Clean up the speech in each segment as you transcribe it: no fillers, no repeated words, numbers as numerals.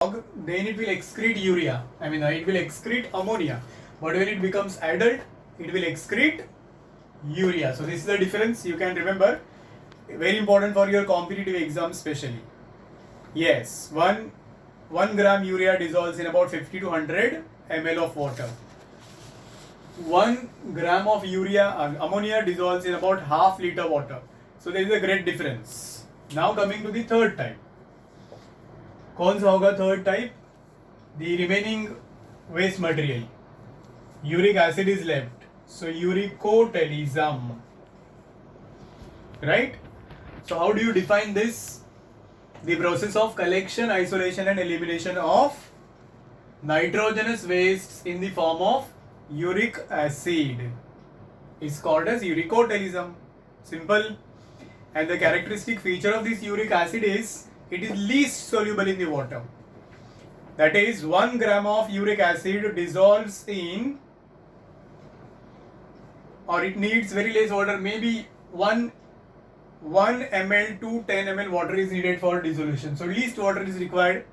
then it will excrete urea. It will excrete ammonia. But when it becomes adult, it will excrete urea. So this is the difference you can remember. Very important for your competitive exams especially. Yes, 1 gram urea dissolves in about 50 to 100 ml of water. 1 gram of ammonia dissolves in about half liter water. So there is a great difference. Now coming to the third type. कौन सा होगा third type? The remaining waste material. Uric acid is left. So uricotelism. Right? So how do you define this? The process of collection, isolation and elimination of nitrogenous wastes in the form of uric acid is called as uricotelism. Simple. And the characteristic feature of this uric acid is it is least soluble in the water. That is 1 gram of uric acid dissolves in, or it needs very less water, maybe 1 ml to 10 ml water is needed for dissolution. So least water is required,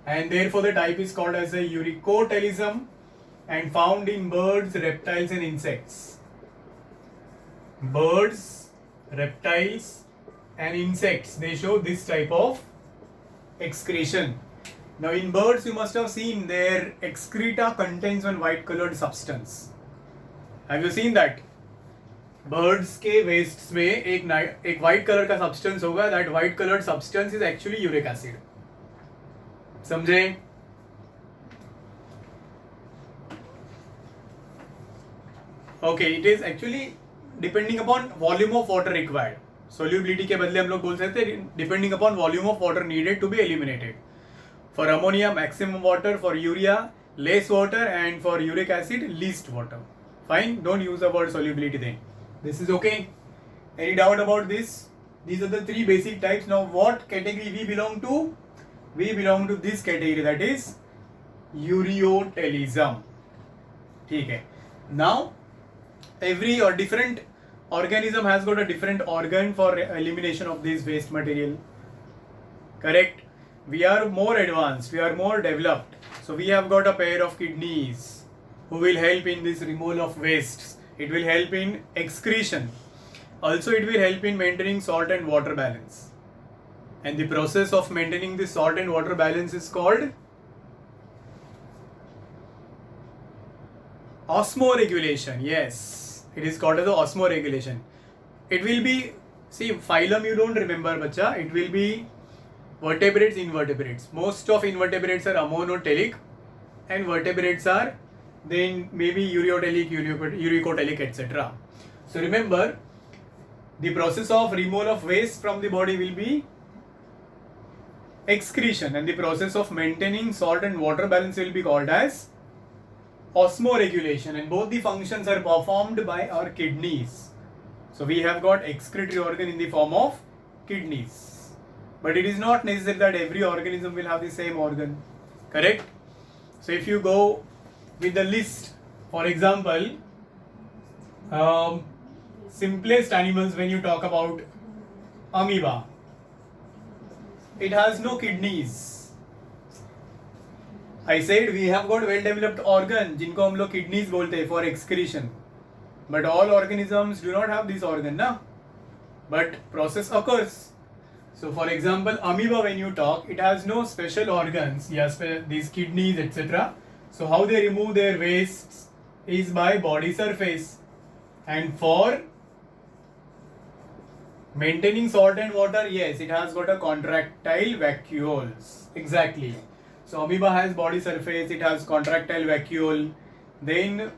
and therefore the type is called as a uricotelism and found in birds, reptiles and insects. Birds, reptiles and insects, they show this type of excretion. Now in birds you must have seen their excreta contains one white colored substance. Have you seen that? Birds के wastes में एक white color का substance होगा. That white colored substance is actually uric acid. समझे? Okay, it is actually depending upon volume of water required. Solubility के बदले हम लोग बोल सकते हैं depending upon volume of water needed to be eliminated. For ammonia, maximum water. For urea, less water. And for uric acid, least water. Fine, don't use the word solubility then. This is okay. Any doubt about this? These are the three basic types. Now what category we belong to? We belong to this category, that is ureotelism. Okay. Now every or different organism has got a different organ for elimination of this waste material. Correct? We are more advanced, we are more developed. So we have got a pair of kidneys who will help in this removal of wastes. It will help in excretion. Also it will help in maintaining salt and water balance. And the process of maintaining this salt and water balance is called osmoregulation. Yes, it is called as the osmoregulation. It will be, see, phylum you don't remember, bacha. It will be vertebrates, invertebrates. Most of invertebrates are ammonotelic and vertebrates are then maybe ureotelic, uricotelic, etc. So remember, the process of removal of waste from the body will be excretion, and the process of maintaining salt and water balance will be called as osmoregulation, and both the functions are performed by our kidneys. So we have got excretory organ in the form of kidneys, but it is not necessary that every organism will have the same organ. Correct? So if you go with the list, for example, simplest animals, when you talk about amoeba, it has no kidneys. I said we have got well developed organ जिनको हम लोग kidneys बोलते हैं for excretion, but all organisms do not have this organ, na? But process occurs. So for example, amoeba, when you talk, it has no special organs, yes, these kidneys, etc. So how they remove their wastes is by body surface. And for maintaining salt and water, yes, it has got a contractile vacuoles. Exactly. So amoeba has body surface, it has contractile vacuole. Then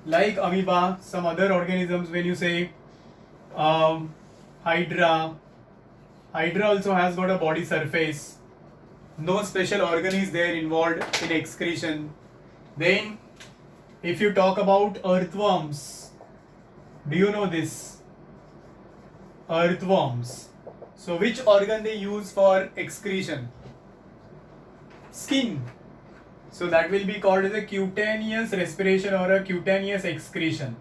like amoeba, some other organisms, when you say Hydra also has got a body surface. No special organ is there involved in excretion. Then if you talk about earthworms, do you know this? Earthworms. So which organ they use for excretion? Skin. So that will be called as a cutaneous respiration or a cutaneous excretion.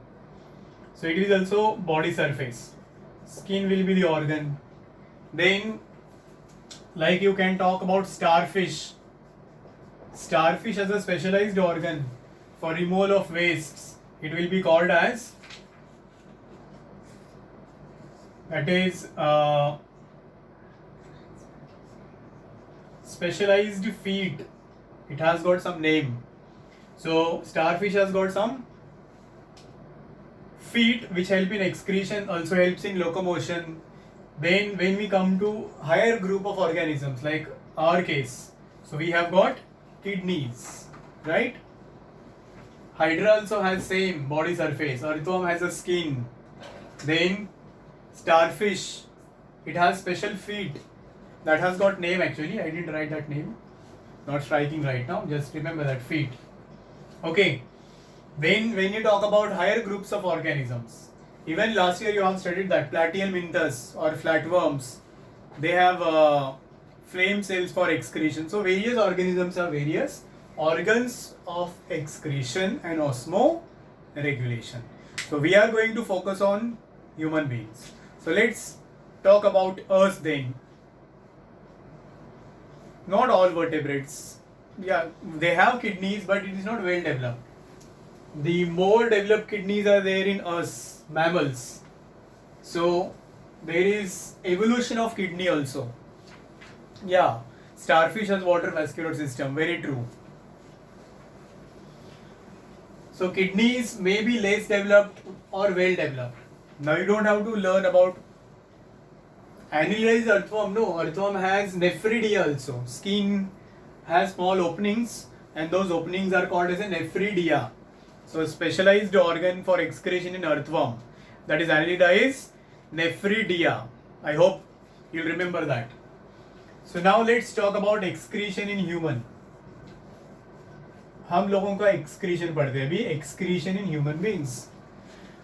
So it is also body surface. Skin will be the organ. Then like you can talk about starfish. starfish has a specialized organ for removal of wastes. It will be called as, that is specialized feet. It has got some name. So starfish has got some feet which help in excretion, also helps in locomotion. Then when we come to higher group of organisms like our case, so we have got kidneys, right? Hydra also has same body surface. Earthworm has a skin. Then starfish, it has special feet. That has got name actually. I didn't write that name. Not striking right now. Just remember that feet. Okay. Then when you talk about higher groups of organisms, even last year you have studied that platyhelminthes or flatworms, they have flame cells for excretion. So various organisms have various organs of excretion and osmoregulation. So we are going to focus on human beings. So let's talk about us then. Not all vertebrates. Yeah, they have kidneys, but it is not well developed. The more developed kidneys are there in us, mammals. So there is evolution of kidney also. Yeah, starfish has water vascular system, very true. So kidneys may be less developed or well developed. Now you don't have to learn about annelized earthworm. No, earthworm has nephridia also. Skin has small openings and those openings are called as a nephridia. So specialized organ for excretion in earthworm, that is annelida, is nephridia. I hope you'll remember that. So now let's talk about excretion in human. हम लोगों का excretion पढ़ते हैं अभी, excretion in human beings.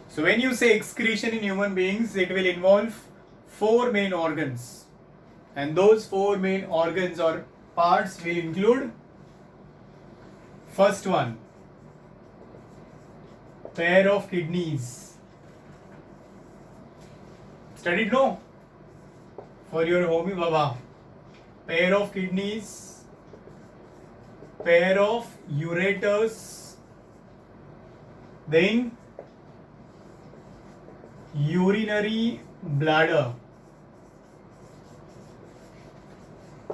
So when you say excretion in human beings, it will involve 4 main organs, and those 4 main organs or parts will include, first one, pair of kidneys. Studied, no? For your homie baba. Pair of kidneys, pair of ureters, then urinary bladder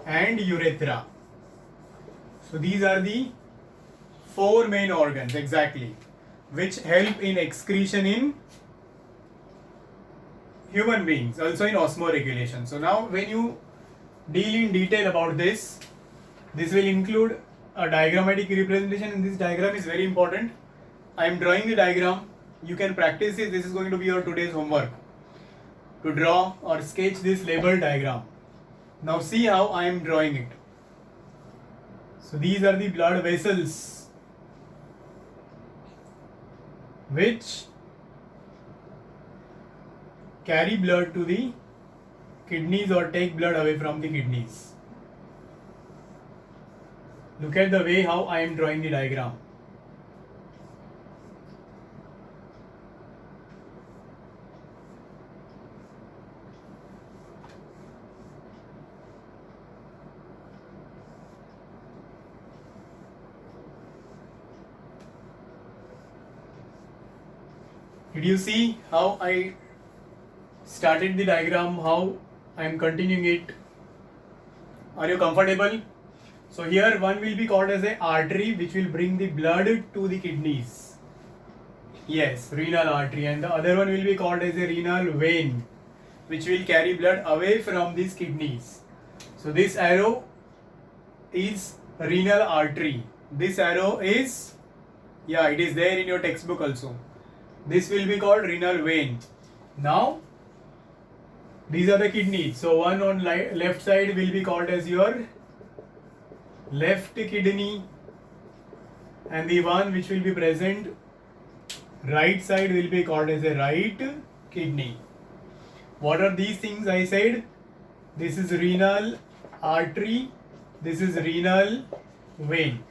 and urethra. So these are the 4 main organs exactly, which help in excretion in human beings, also in osmoregulation. So now when you deal in detail about this, this will include a diagrammatic representation, and this diagram is very important. I am drawing the diagram. You can practice it. This is going to be your today's homework, to draw or sketch this label diagram. Now see how I am drawing it. So these are the blood vessels which carry blood to the kidneys or take blood away from the kidneys. Look at the way how I am drawing the diagram. Did you see how I started the diagram, how I am continuing it? Are you comfortable? So here one will be called as a artery which will bring the blood to the kidneys. Yes, renal artery, and the other one will be called as a renal vein which will carry blood away from these kidneys. So this arrow is renal artery. This arrow is, yeah, it is there in your textbook also. This will be called renal vein. Now these are the kidneys. So one on left side will be called as your left kidney, and the one which will be present right side will be called as a right kidney. What are these things I said? This is renal artery, this is renal vein.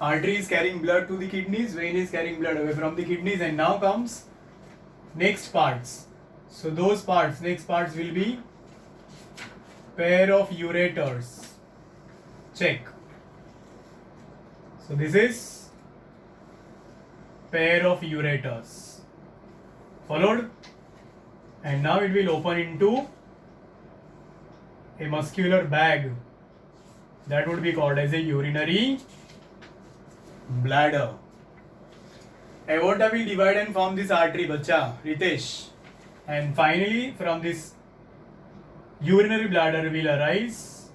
Artery is carrying blood to the kidneys, vein is carrying blood away from the kidneys, and now comes next parts. So those parts, next parts will be pair of ureters. Check. So this is pair of ureters. Followed? And now it will open into a muscular bag that would be called as a urinary bladder. Aorta will divide and form this artery, bacha, Ritesh. And finally, from this urinary bladder will arise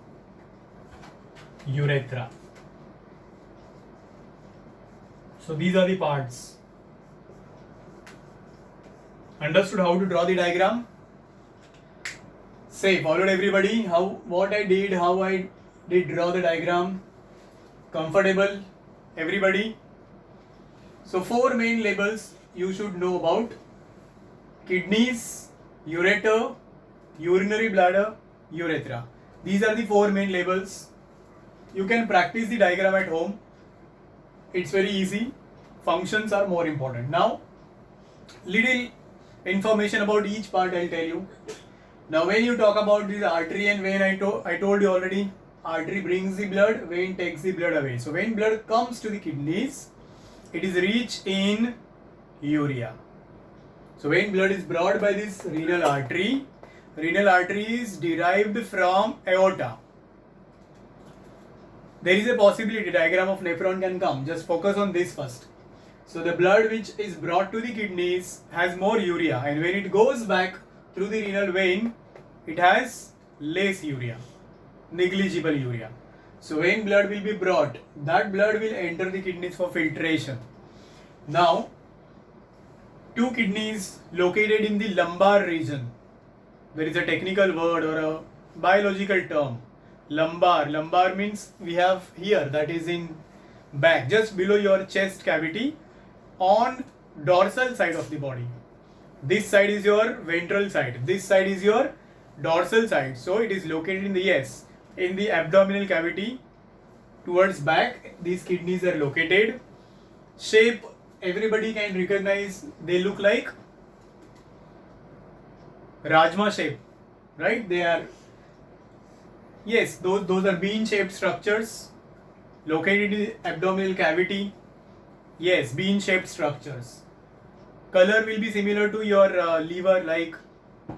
urethra. So these are the parts. Understood how to draw the diagram? Say, followed everybody? How I did draw the diagram? Comfortable? Everybody? So 4 main labels you should know about: kidneys, ureter, urinary bladder, urethra. These are the 4 main labels. You can practice the diagram at home. It's very easy. Functions are more important. Now, little information about each part I'll tell you. Now, when you talk about this artery and vein, I told you already, artery brings the blood, vein takes the blood away. So, when blood comes to the kidneys, it is rich in urea. So, when blood is brought by this renal artery is derived from aorta. There is a possibility diagram of nephron can come. Just focus on this first. So the blood which is brought to the kidneys has more urea, and when it goes back through the renal vein, it has less urea, negligible urea. So when blood will be brought, that blood will enter the kidneys for filtration. Now, 2 kidneys located in the lumbar region. There is a technical word or a biological term. Lumbar means we have here, that is in back, just below your chest cavity, on dorsal side of the body. This side is your ventral side, this side is your dorsal side. So it is located in the abdominal cavity towards back. These kidneys are located. Shape, everybody can recognize, they look like Rajma shape, right? They are, yes, those are bean shaped structures located in the abdominal cavity. Yes, bean shaped structures. Color will be similar to your liver, like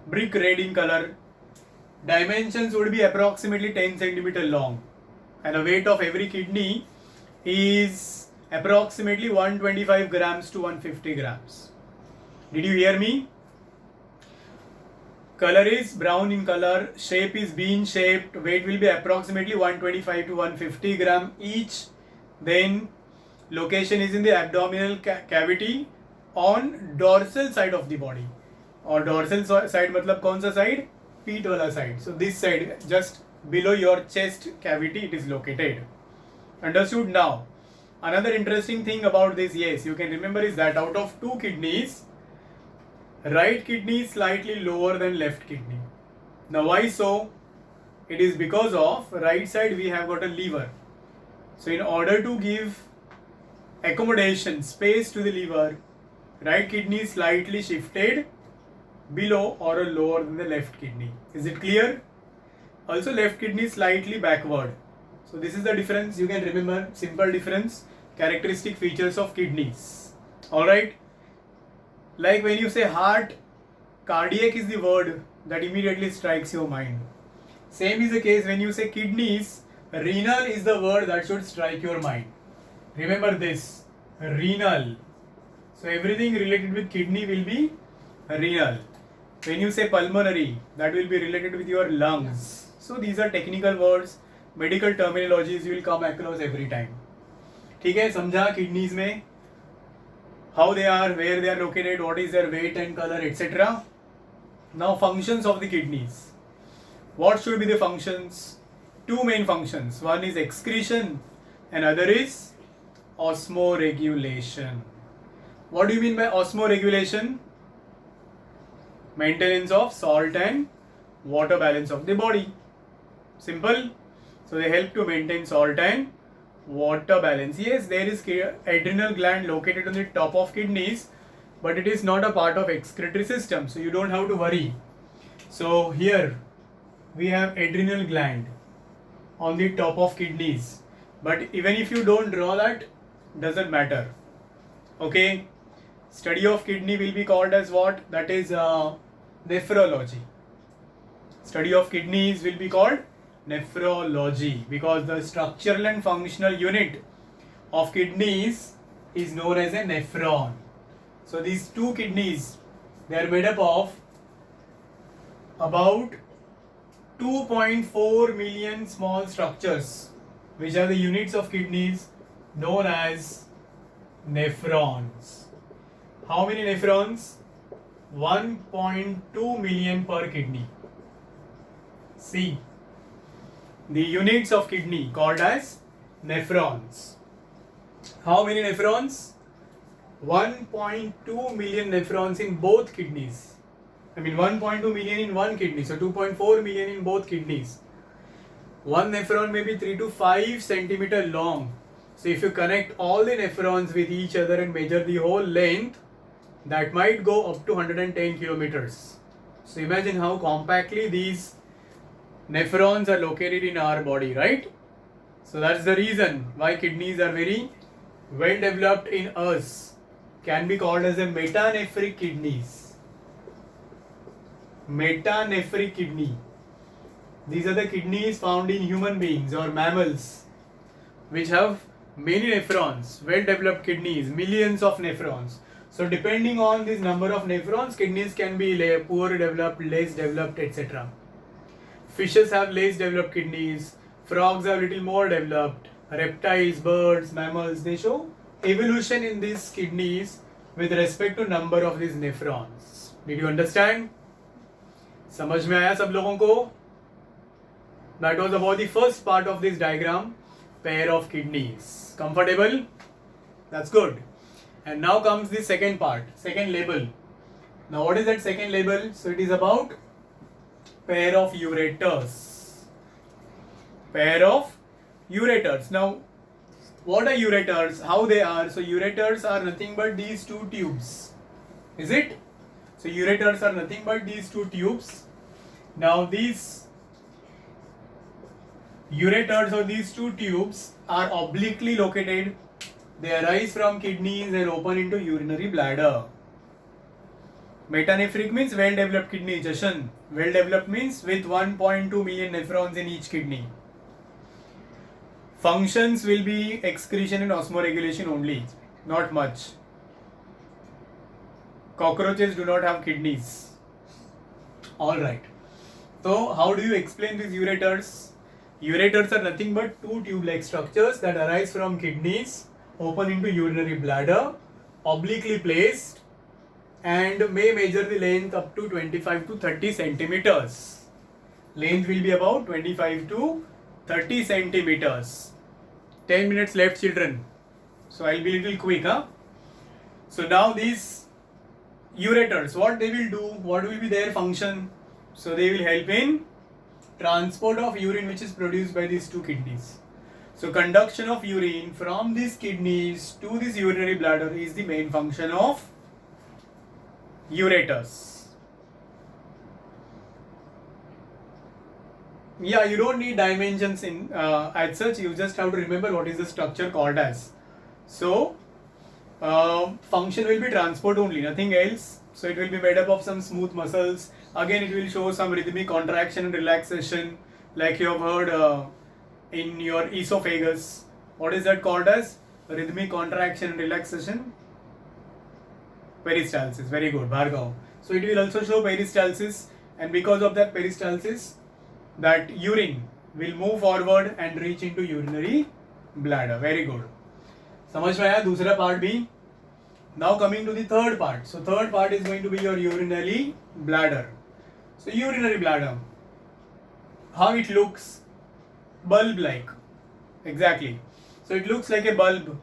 brick red in color. Dimensions would be approximately 10 centimeter long, and the weight of every kidney is approximately 125 grams to 150 grams. Did you hear me? Color is brown in color, shape is bean shaped, weight will be approximately 125 to 150 gram each. Then location is in the abdominal cavity on dorsal side of the body. Or dorsal side matlab kaun sa side? Feet wala side. So this side, just below your chest cavity, it is located. Understood? Now, another interesting thing about this, yes, you can remember, is that out of 2 kidneys, right kidney is slightly lower than left kidney. Now why so? It is because of right side we have got a liver. So in order to give accommodation, space to the liver, right kidney is slightly shifted below or lower than the left kidney. Is it clear? Also left kidney is slightly backward. So this is the difference. You can remember, simple difference, characteristic features of kidneys. Alright. Like when you say heart, cardiac is the word that immediately strikes your mind. Same is the case when you say kidneys, renal is the word that should strike your mind. Remember this, renal. So everything related with kidney will be renal. When you say pulmonary, that will be related with your lungs. So these are technical words, medical terminologies you will come across every time. ठीक है, समझा kidneys में how they are, where they are located, what is their weight and color, etc. Now functions of the kidneys. What should be the functions? 2 main functions. One is excretion and other is osmoregulation. What do you mean by osmoregulation? Maintenance of salt and water balance of the body. Simple. So they help to maintain salt and water balance. Yes, there is adrenal gland located on the top of kidneys, but it is not a part of excretory system, so you don't have to worry. So here we have adrenal gland on the top of kidneys. but even if you don't draw that, doesn't matter. Okay, study of kidney will be called as what? That is nephrology. Study of kidneys will be called nephrology, because the structural and functional unit of kidneys is known as a nephron. So these two kidneys, they are made up of about 2.4 million small structures, which are the units of kidneys known as nephrons. How many nephrons? 1.2 million per kidney. See, the units of kidney called as nephrons. How many nephrons? 1.2 million nephrons in both kidneys. I mean 1.2 million in one kidney, so 2.4 million in both kidneys. One nephron may be 3 to 5 centimeter long. So if you connect all the nephrons with each other and measure the whole length, that might go up to 110 kilometers. So imagine how compactly these nephrons are located in our body, right? So that's the reason why kidneys are very well developed in us. Can be called as a metanephric kidneys. Metanephric kidney. These are the kidneys found in human beings or mammals, which have many nephrons, well developed kidneys, millions of nephrons. So depending on this number of nephrons, kidneys can be poor developed, less developed, etc. Fishes have less developed kidneys, frogs have little more developed, reptiles, birds, mammals, they show evolution in these kidneys with respect to number of these nephrons. Did you understand? समझ में आया सब लोगों को? That was about the first part of this diagram, pair of kidneys. Comfortable? That's good. And now comes the second part, second label. Now what is that second label? So it is about pair of ureters. Pair of ureters. Now what are ureters? How they are? So ureters are nothing but these two tubes. Is it? So ureters are nothing but these two tubes. Now these ureters or these two tubes are obliquely located. They arise from kidneys and open into urinary bladder. Metanephric means well developed kidney. Jashan. Well developed means with 1.2 million nephrons in each kidney. Functions will be excretion and osmoregulation only, not much. Cockroaches do not have kidneys. Alright. So how do you explain these ureters? Ureters are nothing but two tube-like structures that arise from kidneys, open into urinary bladder, obliquely placed, and may measure the length up to 25 to 30 centimeters. Length will be about 25 to 30 centimeters. 10 minutes left, children. So I'll be little quick, huh? So now these ureters, what they will do, what will be their function? So they will help in transport of urine which is produced by these two kidneys. So conduction of urine from these kidneys to this urinary bladder is the main function of ureters. Yeah, you don't need dimensions in as such, you just have to remember what is the structure called as. So function will be transport only, nothing else. So it will be made up of some smooth muscles. Again it will show some rhythmic contraction and relaxation, like you have heard in your esophagus. What is that called as? Rhythmic contraction and relaxation? Peristalsis. Very good, Bhargav. So it will also show peristalsis, and because of that peristalsis, that urine will move forward and reach into urinary bladder. Very good. समझ में आया दूसरा part भी? Now coming to the third part. So third part is going to be your urinary bladder. So urinary bladder, how it looks? Bulb like. Exactly. So it looks like a bulb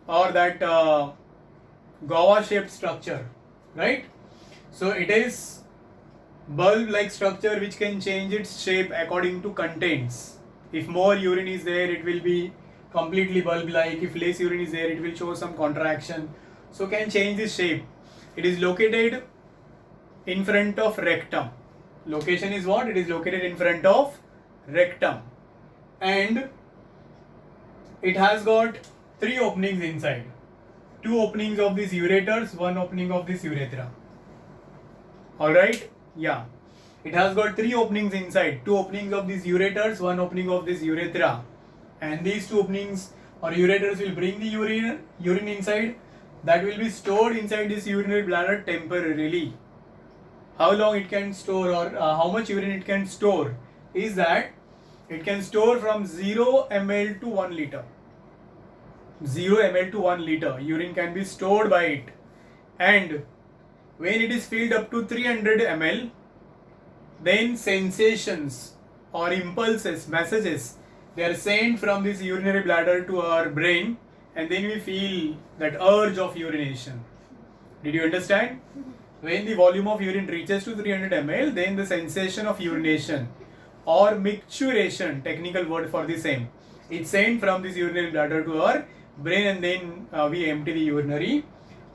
or that guava shaped structure, right? So it is bulb like structure which can change its shape according to contents. If more urine is there, it will be completely bulb like. If less urine is there, it will show some contraction. So can change the shape. It is located in front of rectum. Location is what? It is located in front of rectum. And it has got 3 openings inside. 2 openings of these ureters, 1 opening of this urethra. Alright? Yeah. It has got 3 openings inside. 2 openings of these ureters, 1 opening of this urethra. And these 2 openings or ureters will bring the urine inside. That will be stored inside this urinary bladder temporarily. How long it can store or how much urine it can store is that it can store from 0 ml to 1 liter. 0 ml to 1 liter urine can be stored by it, and when it is filled up to 300 ml, then sensations or impulses, messages, they are sent from this urinary bladder to our brain, and then we feel that urge of urination. Did you understand? When the volume of urine reaches to 300 ml, then the sensation of urination or micturition, technical word for the same, it's sent from this urinary bladder to our brain, and then we empty the urinary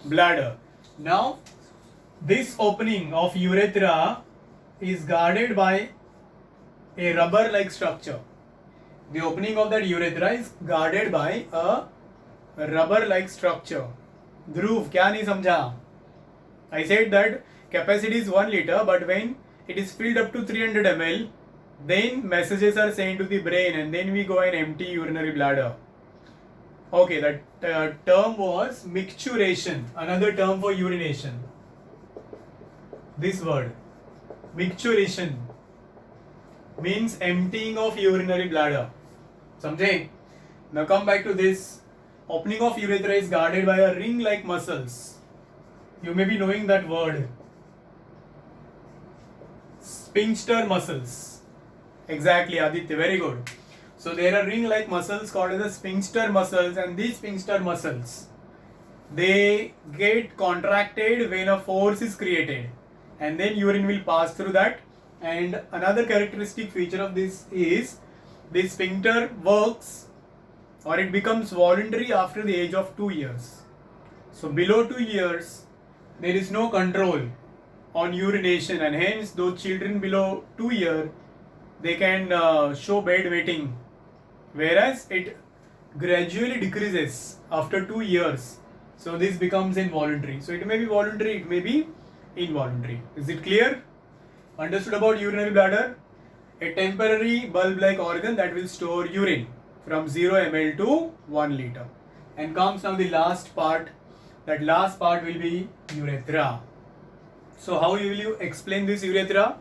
bladder. Now, this opening of urethra is guarded by a rubber-like structure. The opening of that urethra is guarded by a rubber-like structure. Dhruv, क्या नहीं समझा? I said that capacity is 1 liter, but when it is filled up to 300 ml, then messages are sent to the brain, and then we go and empty urinary bladder. Okay, that term was micturition, another term for urination. This word, micturition, means emptying of urinary bladder. समझे? Now come back to this. Opening of urethra is guarded by a ring-like muscles. You may be knowing that word. Sphincter muscles. Exactly, Aditya. Very good. So there are ring-like muscles called as the sphincter muscles, and these sphincter muscles, they get contracted when a force is created, and then urine will pass through that. And another characteristic feature of this is this sphincter works, or it becomes voluntary after the age of 2 years. So below 2 years, there is no control on urination, and hence those children below 2 years, they can show bedwetting, whereas it gradually decreases after 2 years. So this becomes involuntary. So it may be voluntary, it may be involuntary. Is it clear? Understood about urinary bladder? A temporary bulb-like organ that will store urine from 0 ml to 1 liter. And comes now the last part. That last part will be urethra. So how will you explain this urethra?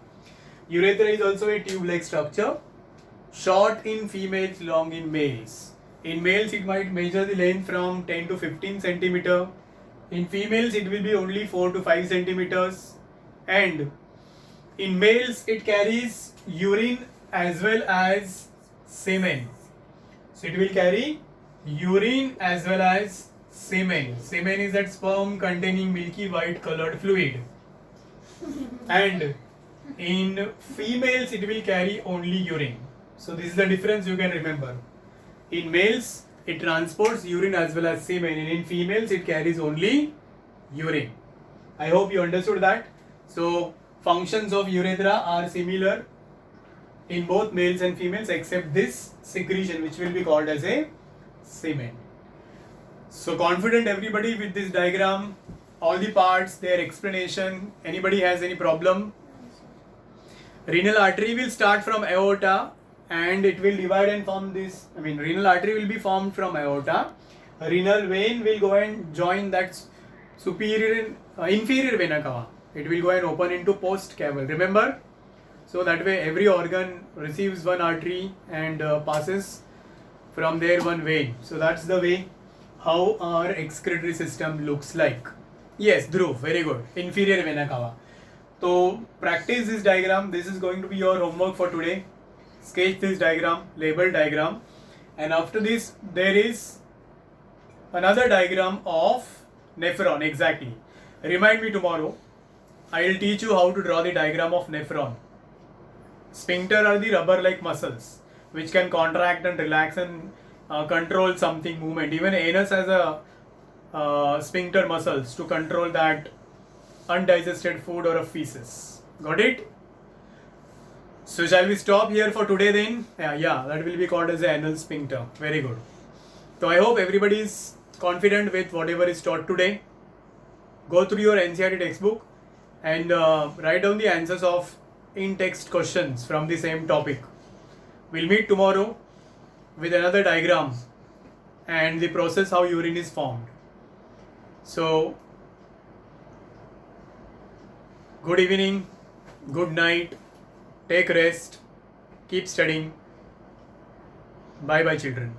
Urethra is also a tube-like structure, short in females, long in males. In males, it might measure the length from 10 to 15 centimeter. In females, it will be only 4 to 5 centimeters. And in males, it carries urine as well as semen. So it will carry urine as well as semen. Semen is that sperm containing milky white colored fluid. And in females, it will carry only urine. So this is the difference you can remember. In males, it transports urine as well as semen, and in females, it carries only urine. I hope you understood that. So functions of urethra are similar in both males and females, except this secretion, which will be called as a semen. So confident everybody with this diagram, all the parts, their explanation. Anybody has any problem? Renal artery will start from aorta, and it will divide and form this. Renal artery will be formed from aorta. A renal vein will go and join that inferior vena cava. It will go and open into post caval. Remember? So that way every organ receives one artery and passes from there one vein. So that's the way how our excretory system looks like. Yes, Dhruv, very good. Inferior vena cava. So practice this diagram. This is going to be your homework for today. Sketch this diagram, label diagram, and after this there is another diagram of nephron. Exactly. Remind me tomorrow. I will teach you how to draw the diagram of nephron. Sphincter are the rubber-like muscles which can contract and relax and control something movement. Even anus has a sphincter muscles to control that undigested food or a feces. Got it? So shall we stop here for today then? Yeah, that will be called as the anal sphincter. Very good. So I hope everybody is confident with whatever is taught today. Go through your NCERT textbook and write down the answers of in-text questions from the same topic. We'll meet tomorrow with another diagram and the process how urine is formed. So, good evening, good night, take rest, keep studying. Bye bye children.